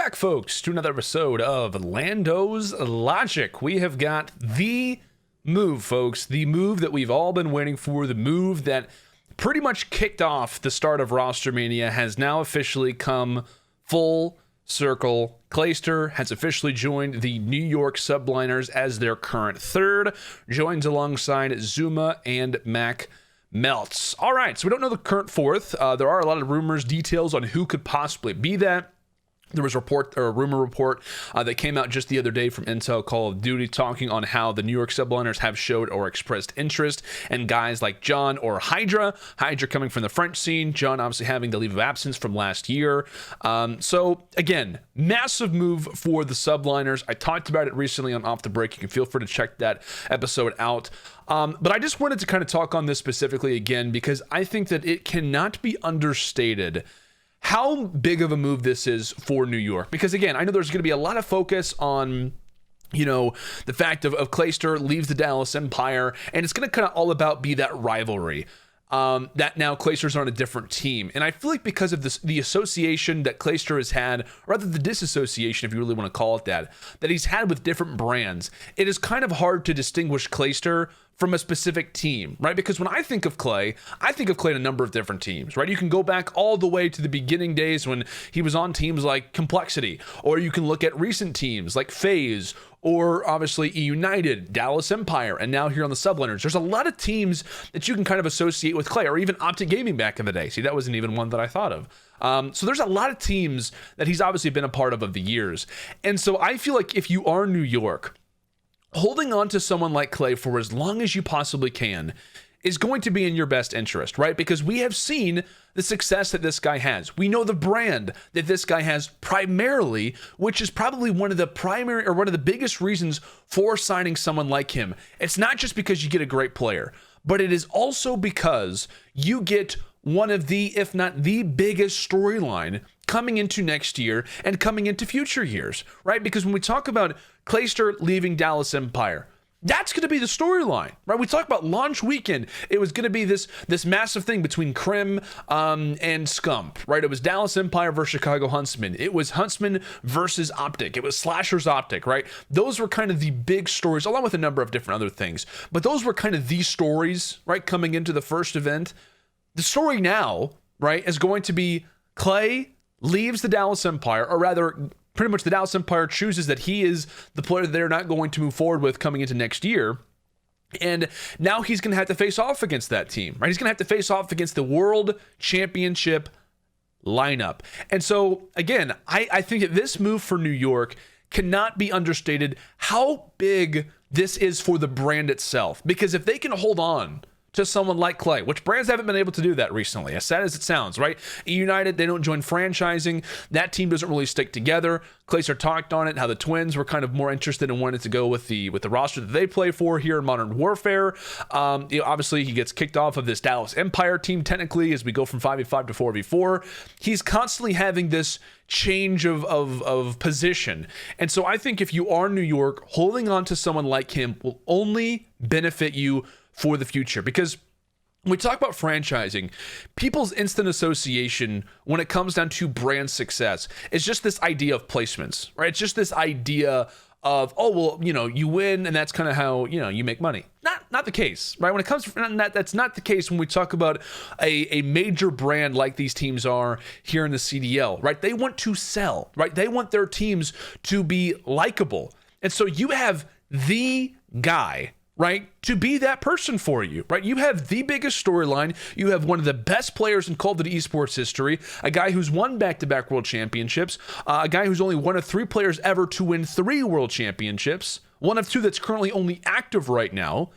back, folks, to another episode of Lando's Logic. We have got the move, folks, the move that we've all been waiting for, the move that pretty much kicked off the start of Roster Mania has now officially come full circle. Clayster has officially joined the New York Subliners as their current third, joins alongside Zuma and Mac Meltz. All right, so we don't know the current fourth. There are a lot of rumors, details on who could possibly be that. There was a rumor report that came out just the other day from Intel Call of Duty talking on how the New York Subliners have showed or expressed interest in guys like John or Hydra. Hydra coming from the French scene, John obviously having the leave of absence from last year. So again, massive move for the Subliners. I talked about it recently on Off the Break. You can feel free to check that episode out. But I just wanted to kind of talk on this specifically again because I think that it cannot be understated how big of a move this is for New York. Because again, I know there's going to be a lot of focus on, you know, the fact of Clayster leaves the Dallas Empire, and it's going to kind of all about be that rivalry. That now Clayster's on a different team. And I feel like because of this, the association that Clayster has had, or rather the disassociation, if you really want to call it that he's had with different brands, it is kind of hard to distinguish Clayster from a specific team, right? Because when I think of Clay in a number of different teams, right? You can go back all the way to the beginning days when he was on teams like Complexity, or you can look at recent teams like FaZe, or obviously E United, Dallas Empire, and now here on the Subliners. There's a lot of teams that you can kind of associate with Clay, or even Optic Gaming back in the day. See, that wasn't even one that I thought of. So there's a lot of teams that he's obviously been a part of the years. And so I feel like if you are New York, holding on to someone like Clay for as long as you possibly can is going to be in your best interest, right? Because we have seen the success that this guy has. We know the brand that this guy has primarily, which is probably one of the biggest reasons for signing someone like him. It's not just because you get a great player, but it is also because you get one of the, if not the biggest storyline coming into next year and coming into future years, right? Because when we talk about Clayster leaving Dallas Empire, that's going to be the storyline, right? We talk about launch weekend. It was going to be this massive thing between Crim and Scump, right? It was Dallas Empire versus Chicago Huntsman. It was Huntsman versus Optic. It was Slashers Optic, right? Those were kind of the big stories, along with a number of different other things. But those were kind of the stories, right, coming into the first event. The story now, right, is going to be Clay leaves the Dallas Empire, or rather, pretty much the Dallas Empire chooses that he is the player that they're not going to move forward with coming into next year. And now he's going to have to face off against that team, right? He's going to have to face off against the World Championship lineup. And so, again, I think that this move for New York cannot be understated how big this is for the brand itself. Because if they can hold on to someone like Clay, which brands haven't been able to do that recently, as sad as it sounds, right? United, they don't join franchising. That team doesn't really stick together. Clayster talked on it, how the Twins were kind of more interested and wanted to go with the roster that they play for here in Modern Warfare. Obviously, he gets kicked off of this Dallas Empire team, technically, as we go from 5v5 to 4v4. He's constantly having this change of position. And so I think if you are New York, holding on to someone like him will only benefit you for the future. Because when we talk about franchising, people's instant association when it comes down to brand success is just this idea of placements, right? It's just this idea of, oh, well, you know, you win and that's kind of how, you know, you make money. Not the case, right? When it comes to that's not the case when we talk about a major brand like these teams are here in the CDL, right? They want to sell, right? They want their teams to be likable. And so you have the guy, right, to be that person for you, right? You have the biggest storyline. You have one of the best players in Call of Duty esports history, a guy who's won back-to-back world championships, a guy who's only one of 3 players ever to win 3 world championships, one of 2 that's currently only active right now.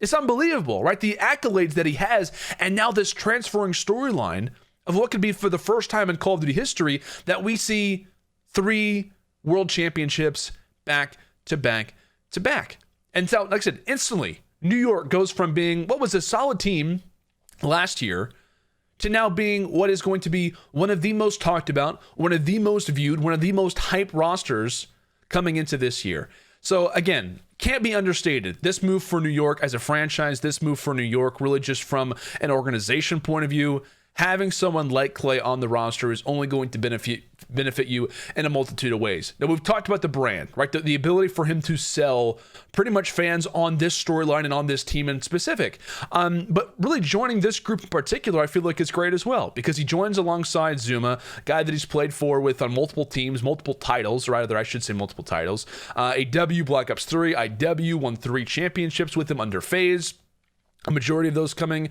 It's unbelievable, right? The accolades that he has, and now this transferring storyline of what could be for the first time in Call of Duty history that we see 3 world championships back to back to back. And so, like I said, instantly, New York goes from being what was a solid team last year to now being what is going to be one of the most talked about, one of the most viewed, one of the most hyped rosters coming into this year. So again, can't be understated. This move for New York as a franchise, this move for New York really just from an organization point of view having someone like Klay on the roster is only going to benefit you in a multitude of ways. Now, we've talked about the brand, right? The ability for him to sell pretty much fans on this storyline and on this team in specific. But really joining this group in particular, I feel like it's great as well, because he joins alongside Zuma, guy that he's played for with on multiple teams, multiple titles, or rather I should say multiple titles. AW, Black Ops 3, IW, won 3 championships with him under FaZe. A majority of those coming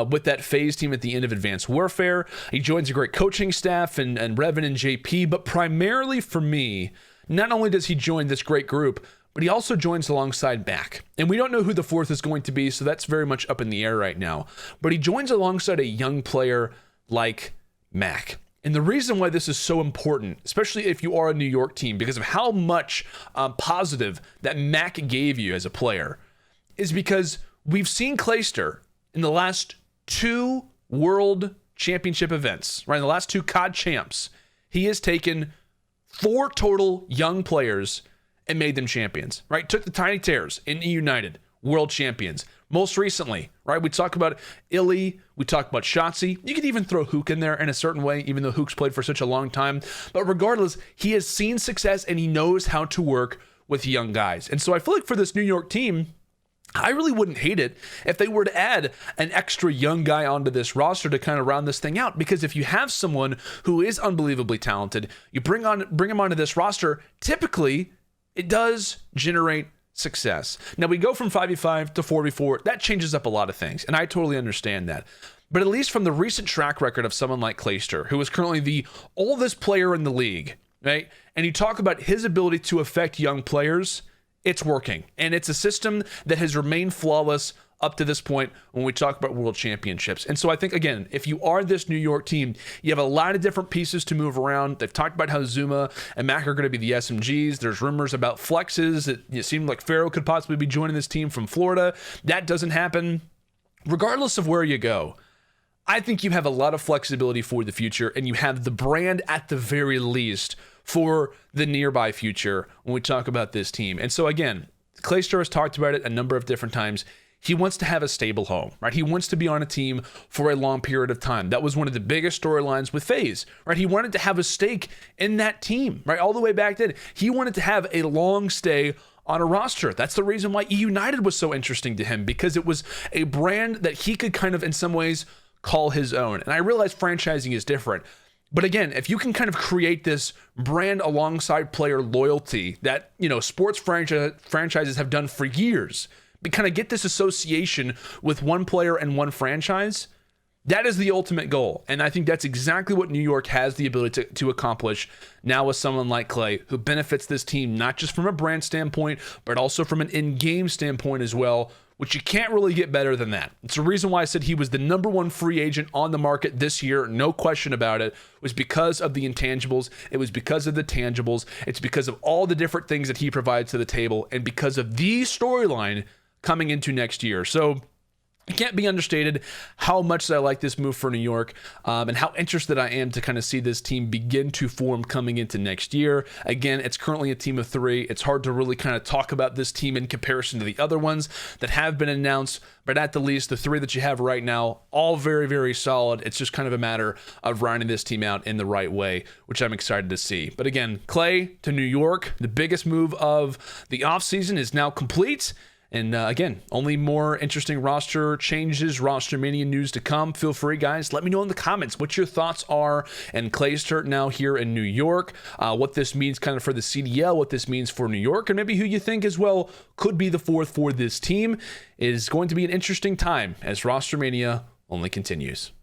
with that FaZe team at the end of Advanced Warfare. He joins a great coaching staff and Revan and JP, but primarily for me, not only does he join this great group, but he also joins alongside Mac. And we don't know who the fourth is going to be, so that's very much up in the air right now. But he joins alongside a young player like Mac. And the reason why this is so important, especially if you are a New York team, because of how much positive that Mac gave you as a player, is because we've seen Clayster in the last 2 World Championship events, right? In the last 2 COD champs, he has taken 4 total young players and made them champions, right? Took the Tiny Terrors in E United, world champions. Most recently, right? We talk about Illy, we talk about Shotzzy. You could even throw Hook in there in a certain way, even though Hook's played for such a long time. But regardless, he has seen success and he knows how to work with young guys. And so I feel like for this New York team, I really wouldn't hate it if they were to add an extra young guy onto this roster to kind of round this thing out. Because if you have someone who is unbelievably talented, you bring him onto this roster, typically it does generate success. Now we go from 5v5 to 4v4. That changes up a lot of things, and I totally understand that. But at least from the recent track record of someone like Clayster, who is currently the oldest player in the league, right? And you talk about his ability to affect young players, it's working. And it's a system that has remained flawless up to this point when we talk about world championships. And so I think, again, if you are this New York team, you have a lot of different pieces to move around. They've talked about how Zuma and Mac are going to be the SMGs. There's rumors about flexes. It seemed like Pharaoh could possibly be joining this team from Florida. That doesn't happen. Regardless of where you go, I think you have a lot of flexibility for the future, and you have the brand at the very least for the nearby future when we talk about this team. And so again, Clayster has talked about it a number of different times. He wants to have a stable home, right? He wants to be on a team for a long period of time. That was one of the biggest storylines with FaZe, right? He wanted to have a stake in that team, right? All the way back then. He wanted to have a long stay on a roster. That's the reason why E United was so interesting to him, because it was a brand that he could kind of, in some ways, call his own. And I realize franchising is different. But again, if you can kind of create this brand alongside player loyalty that, you know, sports franchises have done for years, but kind of get this association with one player and one franchise, that is the ultimate goal. And I think that's exactly what New York has the ability to accomplish now with someone like Klay, who benefits this team, not just from a brand standpoint, but also from an in-game standpoint as well, which you can't really get better than that. It's the reason why I said he was the #1 free agent on the market this year, no question about it, was because of the intangibles. It was because of the tangibles. It's because of all the different things that he provides to the table, and because of the storyline coming into next year. So it can't be understated how much I like this move for New York, and how interested I am to kind of see this team begin to form coming into next year. Again, it's currently a team of 3. It's hard to really kind of talk about this team in comparison to the other ones that have been announced, but at the least, the 3 that you have right now, all very, very solid. It's just kind of a matter of rounding this team out in the right way, which I'm excited to see. But again, Klay to New York, the biggest move of the offseason is now complete. And again, only more interesting roster changes, roster mania news to come. Feel free, guys. Let me know in the comments what your thoughts are. And Clayster now here in New York, what this means kind of for the CDL, what this means for New York, and maybe who you think as well could be the 4th for this team. It is going to be an interesting time as roster mania only continues.